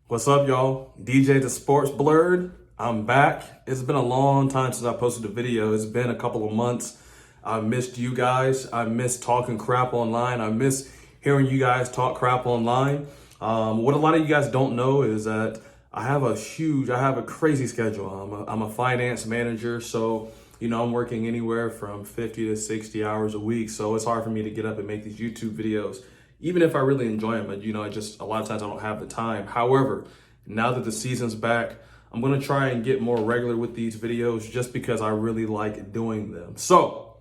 What's up, y'all? DJ the Sports Blurred. I'm back. It's been a long time since I posted a video. It's been a couple of months. I missed you guys. I miss talking crap online. I miss hearing you guys talk crap online. What a lot of you guys don't know is that I have a crazy schedule. I'm a finance manager, so I'm working anywhere from 50 to 60 hours a week. So it's hard for me to get up and make these YouTube videos, even if I really enjoy them. But I just, a lot of times I don't have the time. However, now that the season's back, I'm gonna try and get more regular with these videos just because I really like doing them. So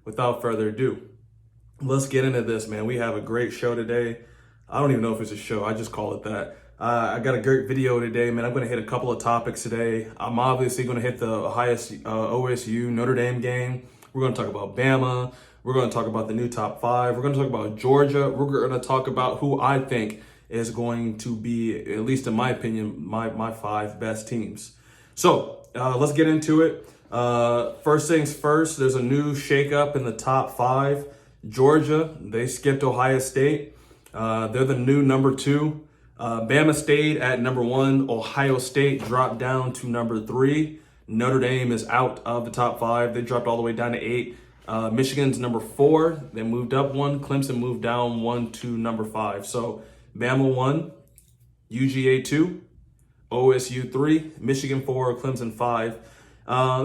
without further ado, let's get into this, man. We have a great show today. I don't even know if it's a show. I just call it that. I got a great video today, man. I'm going to hit a couple of topics today. I'm obviously going to hit the highest OSU Notre Dame game. We're going to talk about Bama. We're going to talk about the new top 5. We're going to talk about Georgia. We're going to talk about who I think is going to be, at least in my opinion, my 5 best teams. So let's get into it. First things first, there's a new shakeup in the top 5. Georgia, they skipped Ohio State. They're the new number 2. Bama stayed at number 1. Ohio State dropped down to number 3. Notre Dame is out of the top 5. They dropped all the way down to 8. Michigan's number 4. They moved up 1. Clemson moved down 1 to number 5. So Bama 1, UGA 2, OSU 3, Michigan 4, Clemson 5.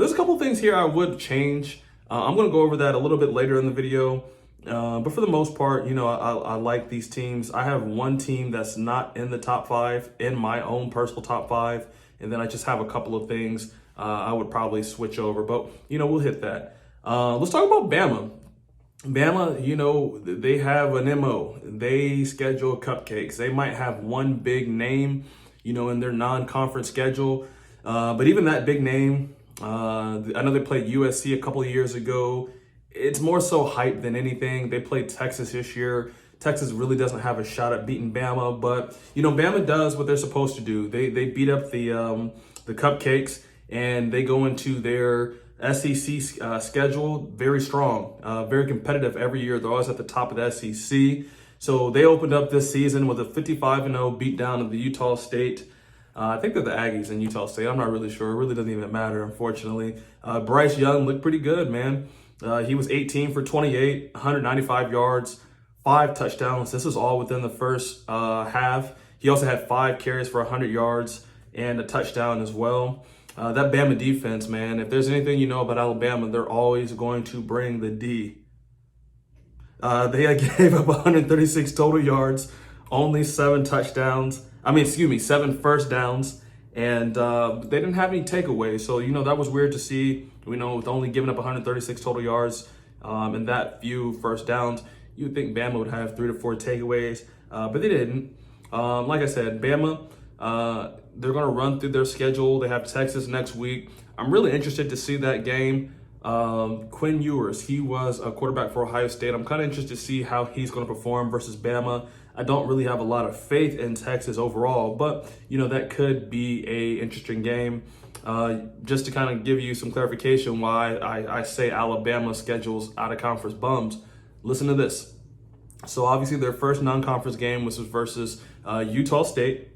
There's a couple things here I would change. I'm going to go over that a little bit later in the video. But for the most part, I like these teams. I have one team that's not in the top 5 in my own personal top 5. And then I just have a couple of things I would probably switch over. But, we'll hit that. Let's talk about Bama. Bama, they have an MO. They schedule cupcakes. They might have one big name, in their non-conference schedule. But even that big name, I know they played USC a couple of years ago. It's more so hype than anything. They played Texas this year. Texas really doesn't have a shot at beating Bama, but Bama does what they're supposed to do. They beat up the Cupcakes, and they go into their SEC schedule very strong, very competitive every year. They're always at the top of the SEC. So they opened up this season with a 55-0 beatdown of the Utah State. I think they're the Aggies in Utah State. I'm not really sure. It really doesn't even matter, unfortunately. Bryce Young looked pretty good, man. He was 18 for 28, 195 yards, 5 touchdowns. This is all within the first half. He also had 5 carries for 100 yards and a touchdown as well. That Bama defense, man, if there's anything you know about Alabama, they're always going to bring the D. They gave up 136 total yards, only 7 touchdowns. 7 first downs. And they didn't have any takeaways. So, that was weird to see. With only giving up 136 total yards and that few first downs, you would think Bama would have 3 to 4 takeaways, but they didn't. Like I said, Bama, they're going to run through their schedule. They have Texas next week. I'm really interested to see that game. Quinn Ewers, he was a quarterback for Ohio State. I'm kind of interested to see how he's going to perform versus Bama. I don't really have a lot of faith in Texas overall, but that could be a interesting game. Just to kind of give you some clarification why I say Alabama schedules out of conference bums. Listen to this. So obviously their first non-conference game was versus Utah State.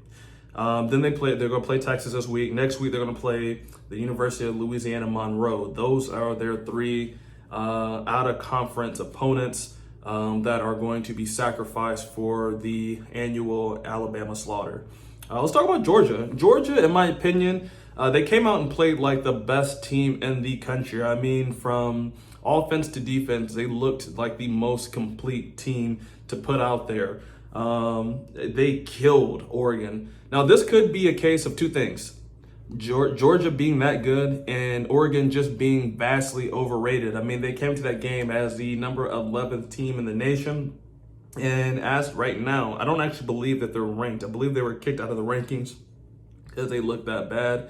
Then they're going to play Texas this week. Next week they're going to play the University of Louisiana Monroe. Those are their 3 out of conference opponents that are going to be sacrificed for the annual Alabama slaughter. Let's talk about Georgia. Georgia, in my opinion, they came out and played like the best team in the country. From offense to defense, they looked like the most complete team to put out there. They killed Oregon. Now, this could be a case of 2 things. Georgia being that good and Oregon just being vastly overrated. They came to that game as the number 11th team in the nation. And as right now, I don't actually believe that they're ranked. I believe they were kicked out of the rankings because they look that bad.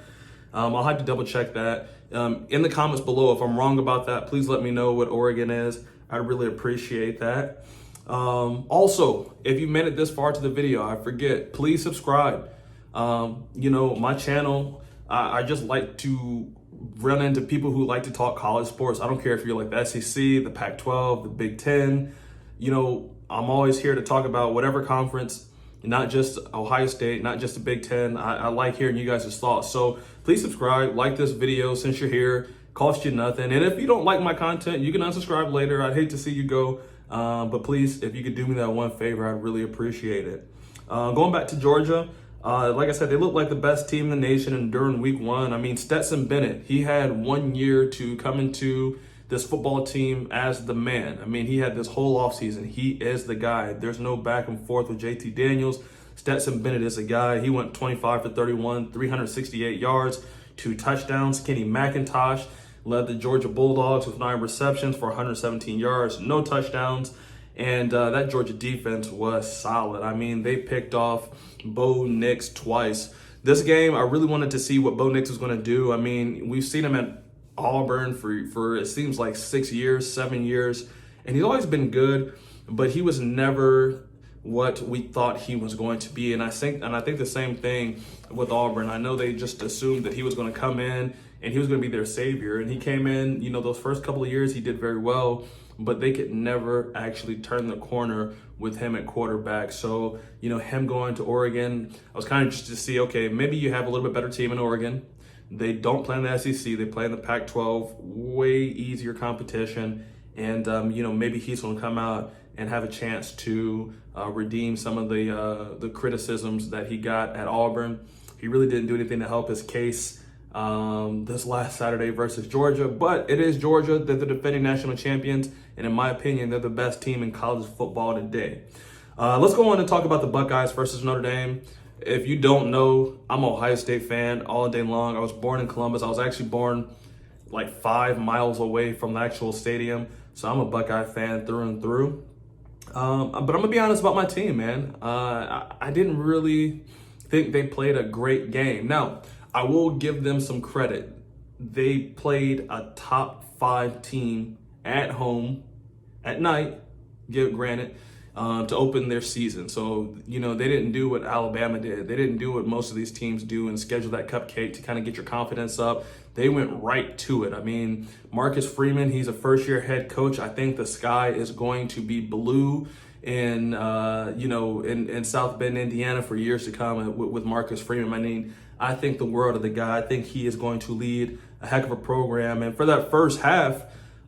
I'll have to double check that. In the comments below, if I'm wrong about that, please let me know what Oregon is. I'd really appreciate that. Also, if you made it this far to the video, I forget, please subscribe. My channel, I just like to run into people who like to talk college sports. I don't care if you're like the SEC, the Pac-12, the Big Ten. I'm always here to talk about whatever conference not just Ohio State, not just the Big Ten. I like hearing you guys' thoughts. So please subscribe, like this video since you're here. Cost you nothing. And if you don't like my content, you can unsubscribe later. I'd hate to see you go. But please, if you could do me that one favor, I'd really appreciate it. Going back to Georgia, like I said, they look like the best team in the nation. And during week 1, I mean, Stetson Bennett, he had 1 year to come into this football team as the man. I mean, he had this whole offseason. He is the guy. There's no back and forth with JT Daniels. Stetson Bennett is the guy. He went 25 for 31, 368 yards, 2 touchdowns. Kenny McIntosh led the Georgia Bulldogs with 9 receptions for 117 yards, no touchdowns. And that Georgia defense was solid. I mean, they picked off Bo Nix twice. This game, I really wanted to see what Bo Nix was going to do. I mean, we've seen him at Auburn for it seems like 6 years, 7 years, and he's always been good, but he was never what we thought he was going to be. And I think the same thing with Auburn. I know they just assumed that he was going to come in and he was going to be their savior. And he came in, those first couple of years he did very well, but they could never actually turn the corner with him at quarterback. So, him going to Oregon, I was kind of interested to see, okay, maybe you have a little bit better team in Oregon. They don't play in the SEC. They play in the Pac-12, way easier competition. And, maybe he's going to come out and have a chance to redeem some of the criticisms that he got at Auburn. He really didn't do anything to help his case this last Saturday versus Georgia. But it is Georgia. They're the defending national champions. And in my opinion, they're the best team in college football today. Let's go on and talk about the Buckeyes versus Notre Dame. If you don't know, I'm an Ohio State fan all day long. I was born in Columbus. I was actually born like 5 miles away from the actual stadium. So I'm a Buckeye fan through and through. But I'm going to be honest about my team, man. I didn't really think they played a great game. Now, I will give them some credit. They played a top 5 team at home at night, granted, to open their season. So, they didn't do what Alabama did. They didn't do what most of these teams do and schedule that cupcake to kind of get your confidence up. They went right to it. I mean, Marcus Freeman, he's a first-year head coach. I think the sky is going to be blue in South Bend, Indiana for years to come with Marcus Freeman. I mean, I think the world of the guy. I think he is going to lead a heck of a program. And for that first half,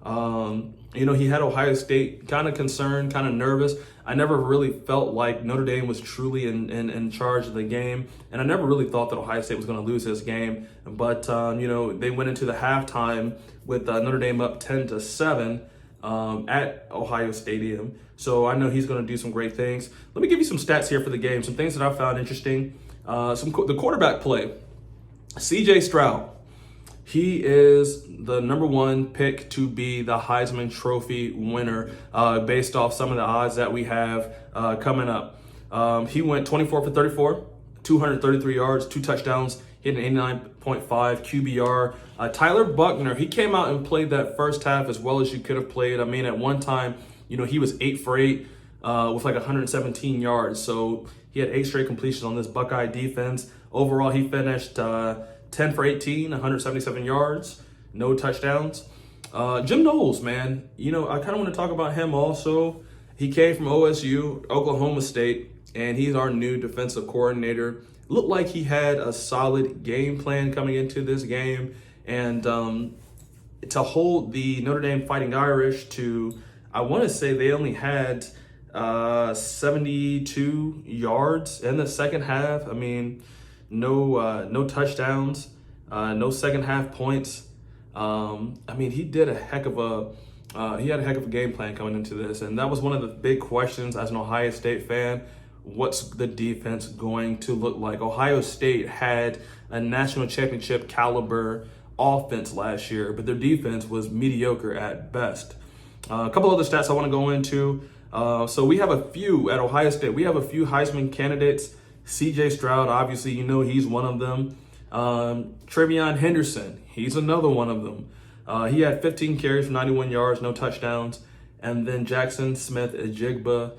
he had Ohio State kind of concerned, kind of nervous. I never really felt like Notre Dame was truly in charge of the game. And I never really thought that Ohio State was going to lose this game. But, they went into the halftime with Notre Dame up 10-7 at Ohio Stadium. So I know he's going to do some great things. Let me give you some stats here for the game, some things that I found interesting. The quarterback play. C.J. Stroud. He is the #1 pick to be the Heisman Trophy winner based off some of the odds that we have coming up. He went 24 for 34, 233 yards, 2 touchdowns, hit an 89.5 QBR. Tyler Buckner, he came out and played that first half as well as you could have played. I mean, at one time, he was 8 for 8 with like 117 yards. So he had 8 straight completions on this Buckeye defense. Overall, he finished 10 for 18, 177 yards, no touchdowns. Jim Knowles, man, I kind of want to talk about him also. He came from OSU, Oklahoma State, and he's our new defensive coordinator. Looked like he had a solid game plan coming into this game. And to hold the Notre Dame Fighting Irish to, I want to say they only had 72 yards in the second half. I mean, no touchdowns, no second half points. I mean, he had a heck of a game plan coming into this, and that was one of the big questions as an Ohio State fan. What's the defense going to look like? Ohio State had a national championship caliber offense last year, but their defense was mediocre at best. A couple other stats I want to go into. So we have a few at Ohio State. We have a few Heisman candidates. C.J. Stroud, obviously, he's one of them. Trevion Henderson, he's another one of them. He had 15 carries for 91 yards, no touchdowns. And then Jackson Smith-Njigba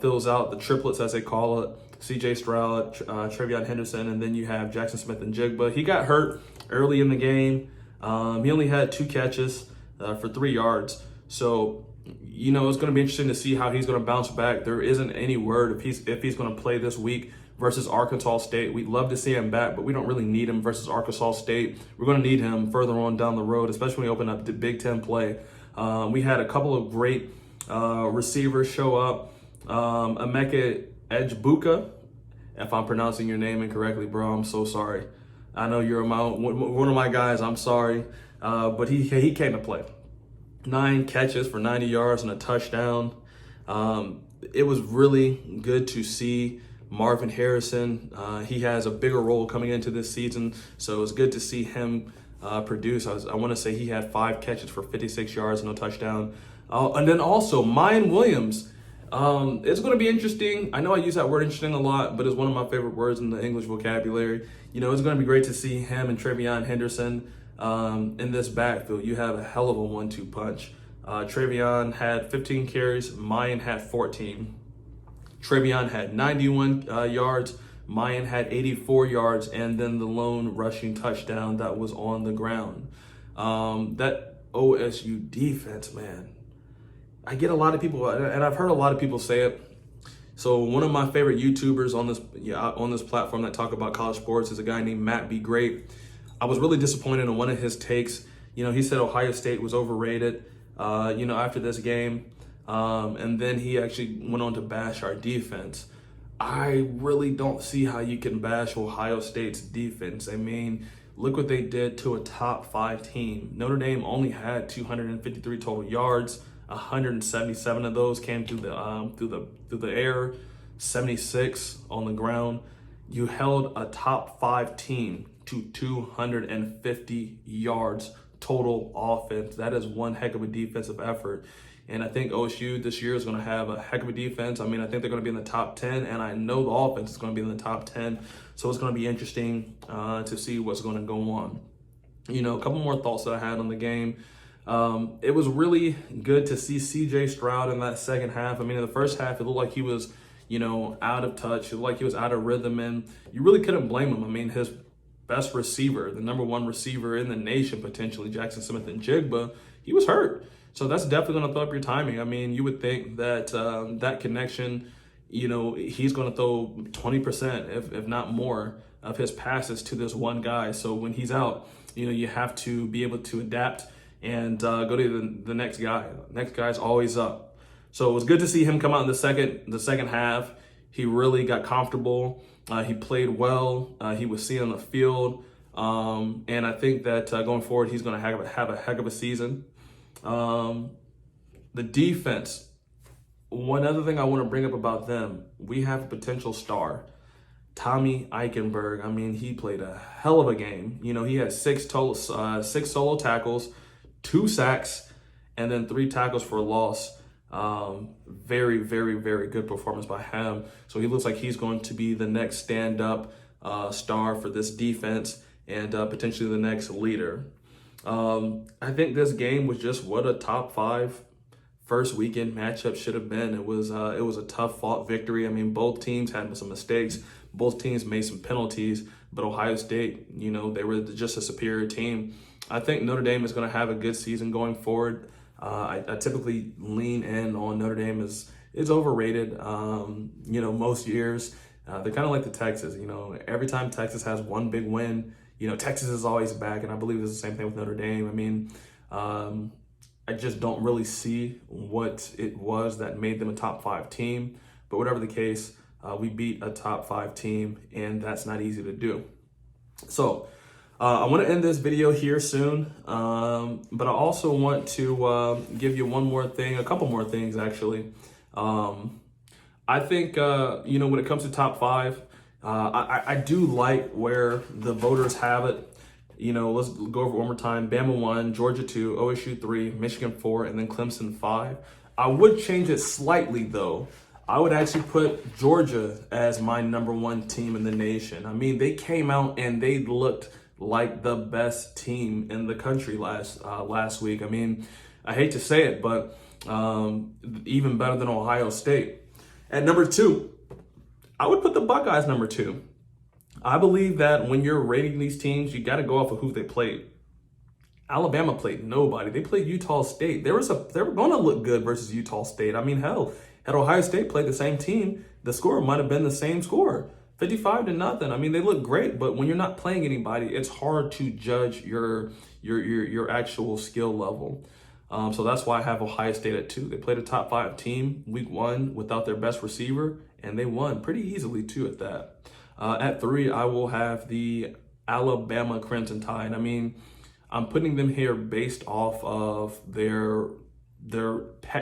fills out the triplets, as they call it. C.J. Stroud, Trevion Henderson, and then you have Jackson Smith-Njigba. He got hurt early in the game. He only had 2 catches for 3 yards. So It's going to be interesting to see how he's going to bounce back. There isn't any word if he's going to play this week versus Arkansas State. We'd love to see him back, but we don't really need him versus Arkansas State. We're going to need him further on down the road, especially when we open up the Big Ten play. We had a couple of great receivers show up. Emeka Ejbuka, if I'm pronouncing your name incorrectly, bro, I'm so sorry. I know you're one of my guys. I'm sorry, but he came to play. 9 catches for 90 yards and a touchdown. It was really good to see Marvin Harrison. He has a bigger role coming into this season, so it's good to see him produce. I want to say he had 5 catches for 56 yards and no touchdown. And then also Mayan Williams. It's going to be interesting. I know I use that word interesting a lot, but it's one of my favorite words in the English vocabulary. It's going to be great to see him and TreVeyon Henderson in this backfield. You have a hell of a 1-2 punch. TreVeyon had 15 carries, Mayan had 14. TreVeyon had 91 yards, Mayan had 84 yards, and then the lone rushing touchdown that was on the ground. That OSU defense, man. I get a lot of people, and I've heard a lot of people say it. So one of my favorite YouTubers on this platform that talk about college sports is a guy named Matt Be Great. I was really disappointed in one of his takes. He said Ohio State was overrated, after this game. And then he actually went on to bash our defense. I really don't see how you can bash Ohio State's defense. I mean, look what they did to a top 5 team. Notre Dame only had 253 total yards. 177 of those came through the air, 76 on the ground. You held a top 5 team to 250 yards total offense. That is one heck of a defensive effort. And I think OSU this year is going to have a heck of a defense. I mean, I think they're going to be in the top 10, and I know the offense is going to be in the top 10. So it's going to be interesting to see what's going to go on. A couple more thoughts that I had on the game. It was really good to see CJ Stroud in that second half. I mean, in the first half, it looked like he was, out of touch. It looked like he was out of rhythm, and you really couldn't blame him. I mean, his best receiver, the number 1 receiver in the nation, potentially, Jackson Smith-Njigba, he was hurt. So that's definitely going to throw up your timing. I mean, you would think that that connection, he's going to throw 20%, if not more, of his passes to this one guy. So when he's out, you have to be able to adapt and go to the next guy. Next guy's always up. So it was good to see him come out in the second half. He really got comfortable. He played well. He was seen on the field. And I think that going forward, he's going to have a heck of a season. The defense, one other thing I want to bring up about them, we have a potential star, Tommy Eichenberg. I mean, he played a hell of a game. He had 6 solo tackles, 2 sacks, and then 3 tackles for a loss. Very, very, very good performance by him. So he looks like he's going to be the next stand-up star for this defense and potentially the next leader. I think this game was just what a top 5 first weekend matchup should have been. It was a tough fought victory. I mean, both teams had some mistakes. Both teams made some penalties, but Ohio State, they were just a superior team. I think Notre Dame is going to have a good season going forward. I typically lean in on Notre Dame is overrated. Most years they're kind of like the Texas. Every time Texas has one big win, Texas is always back, and I believe it's the same thing with Notre Dame. I mean, I just don't really see what it was that made them a top 5 team. But whatever the case, we beat a top 5 team, and that's not easy to do. So I want to end this video here soon, but I also want to give you a couple more things actually. I think, when it comes to top 5, I do like where the voters have it. Let's go over it one more time. Bama 1, Georgia 2, OSU 3, Michigan 4, and then Clemson 5. I would change it slightly though. I would actually put Georgia as my number 1 team in the nation. I mean, they came out and they looked like the best team in the country last week. I mean, I hate to say it, but even better than Ohio State. At number 2, I would put the Buckeyes number 2. I believe that when you're rating these teams, you got to go off of who they played. Alabama played nobody. They played Utah State. They were going to look good versus Utah State. I mean, hell, had Ohio State played the same team, the score might have been the same score, 55-0. I mean, they look great, but when you're not playing anybody, it's hard to judge your actual skill level. So that's why I have Ohio State at 2. They played a top 5 team week 1 without their best receiver, and they won pretty easily too at that. At 3, I will have the Alabama Crimson Tide. I mean, I'm putting them here based off of their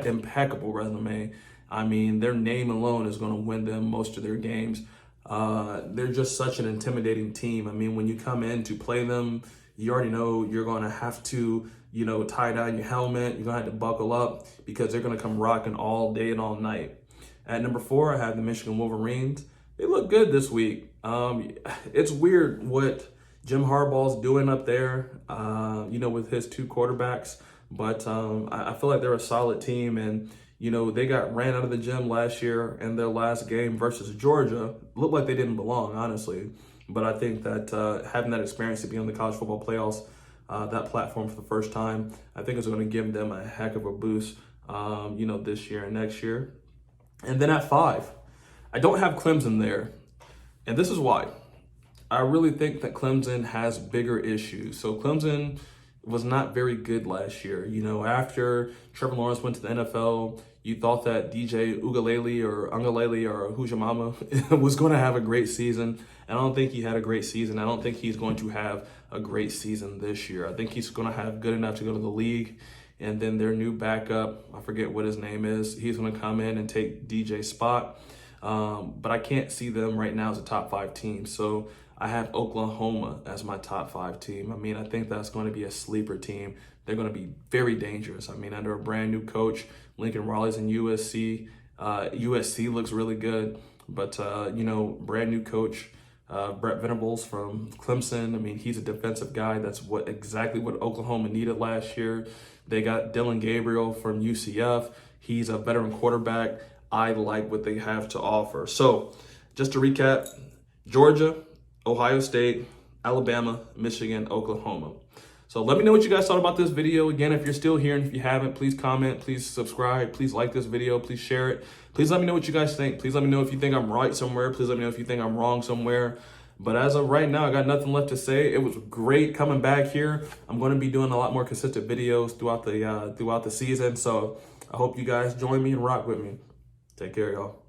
impeccable resume. I mean, their name alone is going to win them most of their games. They're just such an intimidating team. I mean, when you come in to play them, you already know you're going to have to, tie down your helmet. You're going to have to buckle up because they're going to come rocking all day and all night. At number 4, I have the Michigan Wolverines. They look good this week. It's weird what Jim Harbaugh's doing up there, with his 2 quarterbacks. But I feel like they're a solid team. And, they got ran out of the gym last year in their last game versus Georgia. Looked like they didn't belong, honestly. But I think that having that experience to be on the college football playoffs, that platform for the first time, I think is going to give them a heck of a boost, this year and next year. And then at 5, I don't have Clemson there. And this is why. I really think that Clemson has bigger issues. So Clemson was not very good last year. After Trevor Lawrence went to the NFL, you thought that DJ Ugalele or Who's Your Mama was going to have a great season. And I don't think he had a great season. I don't think he's going to have a great season this year. I think he's going to have good enough to go to the league. And then their new backup, I forget what his name is, he's going to come in and take DJ's spot. But I can't see them right now as a top 5 team. So I have Oklahoma as my top 5 team. I mean, I think that's going to be a sleeper team. They're going to be very dangerous. I mean, under a brand new coach, Lincoln Riley's in USC. USC looks really good, but brand new coach, Brett Venables from Clemson. I mean, he's a defensive guy. That's exactly what Oklahoma needed last year. They got Dylan Gabriel from UCF. He's a veteran quarterback. I like what they have to offer. So just to recap, Georgia, Ohio State, Alabama, Michigan, Oklahoma. So let me know what you guys thought about this video. Again, if you're still here and if you haven't, please comment, please subscribe, please like this video, please share it. Please let me know what you guys think. Please let me know if you think I'm right somewhere. Please let me know if you think I'm wrong somewhere. But as of right now, I got nothing left to say. It was great coming back here. I'm going to be doing a lot more consistent videos throughout the season. So I hope you guys join me and rock with me. Take care, y'all.